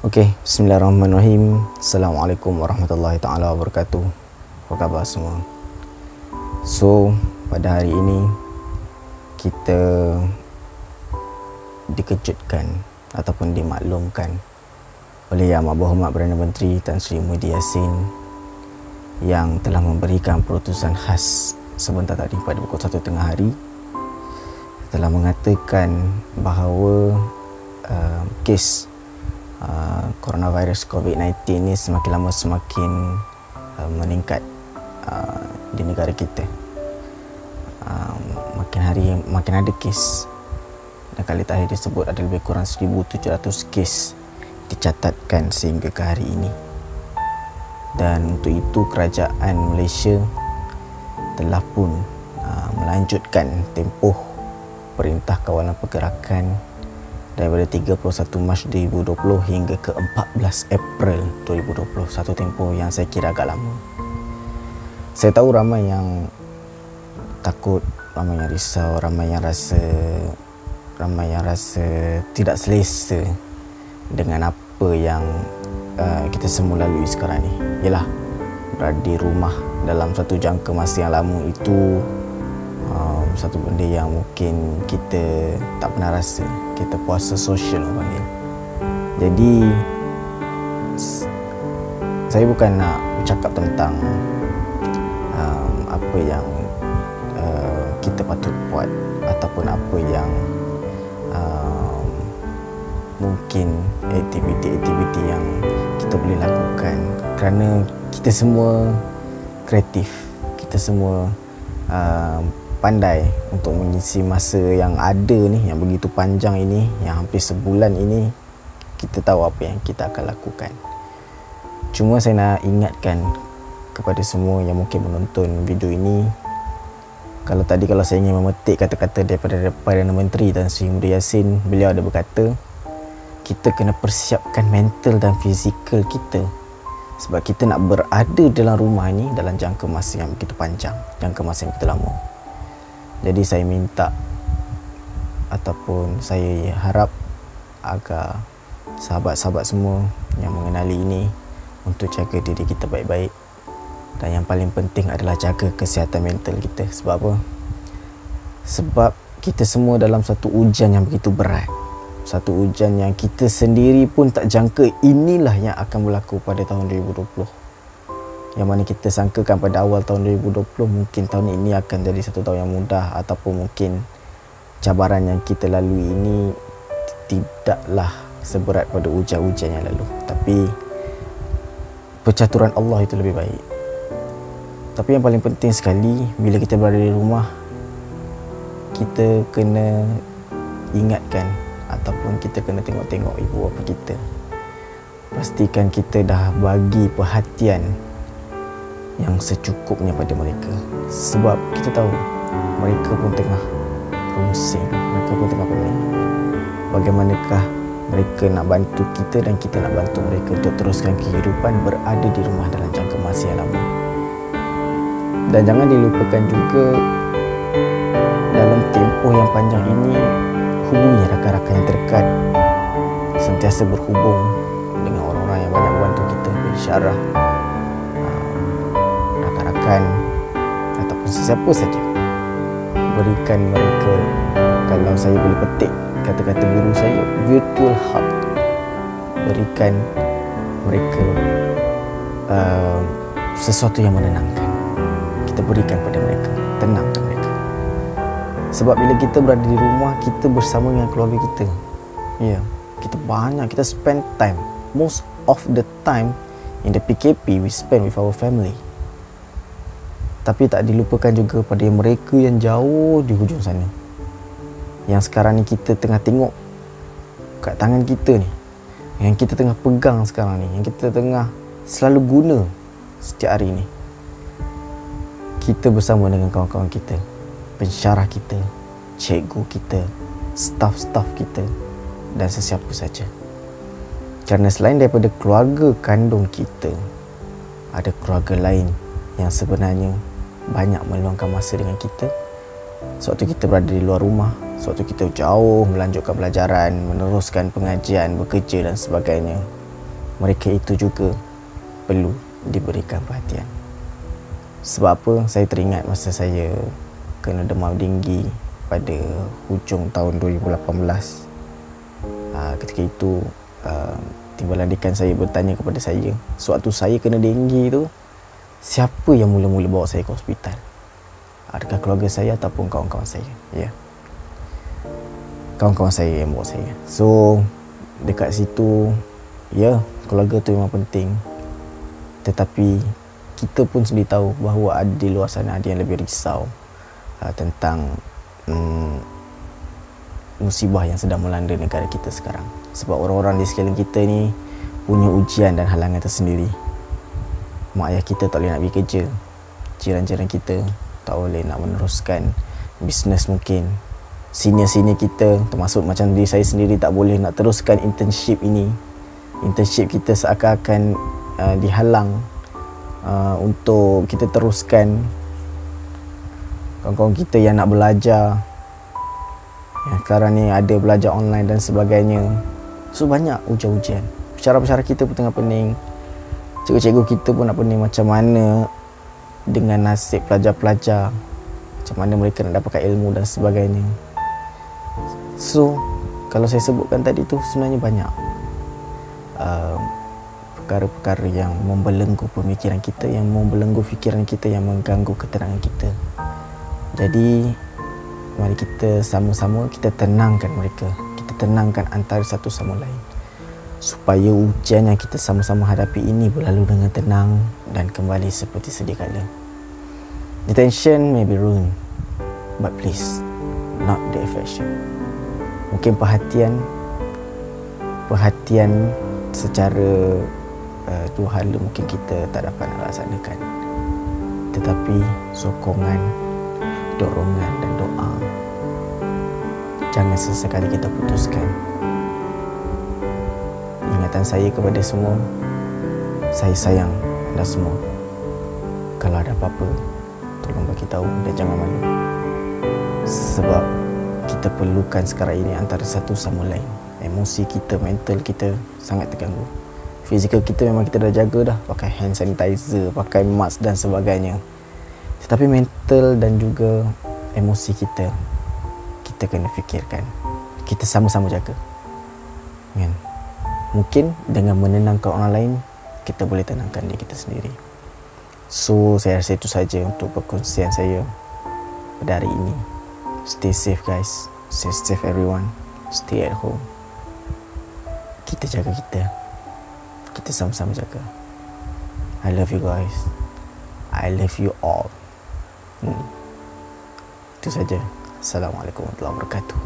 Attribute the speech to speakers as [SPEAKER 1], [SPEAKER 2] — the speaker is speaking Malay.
[SPEAKER 1] Okey, bismillahirrahmanirrahim. Assalamualaikum warahmatullahi taala wabarakatuh. Apa khabar semua? So, pada hari ini kita dikejutkan ataupun dimaklumkan oleh Yang Amat Berhormat Perdana Menteri Tan Sri Muhyiddin Yassin yang telah memberikan perutusan khas sebentar tadi pada pukul 1 tengah hari, telah mengatakan bahawa kes coronavirus COVID-19 ni semakin lama semakin meningkat di negara kita. Makin hari makin ada kes, dan kali terakhir disebut ada lebih kurang 1,700 kes dicatatkan sehingga ke hari ini. Dan untuk itu kerajaan Malaysia telah pun melanjutkan tempoh Perintah Kawalan Pergerakan daripada 31 Mac 2020 hingga ke 14 April 2020. Satu tempoh yang saya kira agak lama. Saya tahu ramai yang takut, ramai yang risau, ramai yang rasa tidak selesa dengan apa yang kita semua lalui sekarang ni. Yalah, berada di rumah dalam satu jangka masa yang lama itu satu benda yang mungkin kita tak pernah rasa. Kita puasa sosial orang panggil. Jadi saya bukan nak bercakap tentang apa yang kita patut buat ataupun apa yang mungkin aktiviti-aktiviti yang kita boleh lakukan, kerana kita semua kreatif, kita semua pandai untuk mengisi masa yang ada ni, yang begitu panjang ini, yang hampir sebulan ini. Kita tahu apa yang kita akan lakukan. Cuma saya nak ingatkan kepada semua yang mungkin menonton video ini, kalau saya ingin memetik kata-kata daripada Perdana Menteri Tan Sri Muhyiddin Yassin, beliau ada berkata, kita kena persiapkan mental dan fizikal kita, sebab kita nak berada dalam rumah ni dalam jangka masa yang begitu panjang, jangka masa yang begitu lama. Jadi saya minta ataupun saya harap agar sahabat-sahabat semua yang mengenali ini untuk jaga diri kita baik-baik, dan yang paling penting adalah jaga kesihatan mental kita. Sebab apa? Sebab kita semua dalam satu ujian yang begitu berat, satu ujian yang kita sendiri pun tak jangka inilah yang akan berlaku pada tahun 2020. Yang mana kita sangkakan pada awal tahun 2020 mungkin tahun ini akan jadi satu tahun yang mudah, ataupun mungkin cabaran yang kita lalui ini tidaklah seberat pada ujian-ujian yang lalu. Tapi percaturan Allah itu lebih baik. Tapi yang paling penting sekali, bila kita berada di rumah, kita kena ingatkan ataupun kita kena tengok-tengok ibu bapa kita. Pastikan kita dah bagi perhatian yang secukupnya pada mereka. Sebab kita tahu mereka pun tengah rungsing, mereka pun tengah pening. Bagaimanakah mereka nak bantu kita dan kita nak bantu mereka untuk teruskan kehidupan berada di rumah dalam jangka masa yang lama. Dan jangan dilupakan juga, dalam tempoh yang panjang ini, hubungi rakan-rakan yang terdekat. Sentiasa berhubung dengan orang-orang yang banyak membantu kita, bersyarah, ataupun sesiapa saja. Berikan mereka, kalau saya boleh petik kata-kata guru saya, virtual hug. Berikan mereka sesuatu yang menenangkan. Kita berikan pada mereka, tenangkan mereka. Sebab bila kita berada di rumah, kita bersama dengan keluarga kita. Ya, kita spend time, most of the time in the PKP we spend with our family. Tapi tak dilupakan juga pada mereka yang jauh di hujung sana, yang sekarang ni kita tengah tengok kat tangan kita ni, yang kita tengah pegang sekarang ni, yang kita tengah selalu guna setiap hari ni. Kita bersama dengan kawan-kawan kita, pensyarah kita, cikgu kita, staf-staf kita, dan sesiapa saja. Kerana selain daripada keluarga kandung kita, ada keluarga lain yang sebenarnya banyak meluangkan masa dengan kita sewaktu kita berada di luar rumah, sewaktu kita jauh melanjutkan pelajaran, meneruskan pengajian, bekerja dan sebagainya. mereka itu juga perlu diberikan perhatian. Sebab apa? Saya teringat masa saya kena demam tinggi pada hujung tahun 2018. Ketika itu timbalan dekan saya bertanya kepada saya, sewaktu saya kena denggi tu, siapa yang mula-mula bawa saya ke hospital? Adakah keluarga saya ataupun kawan-kawan saya? Ya, kawan-kawan saya yang bawa saya. So dekat situ, ya, keluarga tu memang penting. Tetapi kita pun sendiri tahu bahawa ada di luar sana ada yang lebih risau tentang musibah yang sedang melanda negara kita sekarang. Sebab orang-orang di sekeliling kita ni punya ujian dan halangan tersendiri. Mak ayah kita tak boleh nak pergi kerja, jiran-jiran kita tak boleh nak meneruskan bisnes mungkin, senior-senior kita termasuk macam diri saya sendiri tak boleh nak teruskan internship ini. Internship kita seakan-akan dihalang untuk kita teruskan. Kawan-kawan kita yang nak belajar, yang sekarang ni ada belajar online dan sebagainya. So banyak ujian-ujian. Pensyarah-pensyarah kita pun tengah pening. Cikgu-cikgu kita pun nak pening macam mana dengan nasib pelajar-pelajar, macam mana mereka nak dapatkan ilmu dan sebagainya. So kalau saya sebutkan tadi tu sebenarnya banyak perkara-perkara yang membelenggu pemikiran kita, yang membelenggu fikiran kita, yang mengganggu ketenangan kita. Jadi mari kita sama-sama kita tenangkan mereka. Kita tenangkan antara satu sama lain, supaya ujian yang kita sama-sama hadapi ini berlalu dengan tenang dan kembali seperti sedia kala. The tension may be ruined, but please, not the affection. Mungkin perhatian secara dua hala mungkin kita tak dapat nak laksanakan, tetapi sokongan, dorongan dan doa jangan sesekali kita putuskan. Ingatan saya kepada semua, saya sayang anda semua. Kalau ada apa-apa, tolong bagi tahu dan jangan malu. Sebab kita perlukan sekarang ini antara satu sama lain. Emosi kita, mental kita sangat terganggu. Fizikal kita memang kita dah jaga dah, pakai hand sanitizer, pakai mask dan sebagainya. Tetapi mental dan juga emosi kita kena fikirkan. Kita sama-sama jaga, kan? Mungkin dengan menenangkan orang lain, kita boleh tenangkan diri kita sendiri. So saya rasa itu saja untuk perkongsian saya pada hari ini. Stay safe guys, stay safe everyone, stay at home. Kita jaga kita sama-sama jaga. I love you guys, I love you all. Itu saja. Assalamualaikum warahmatullahi wabarakatuh.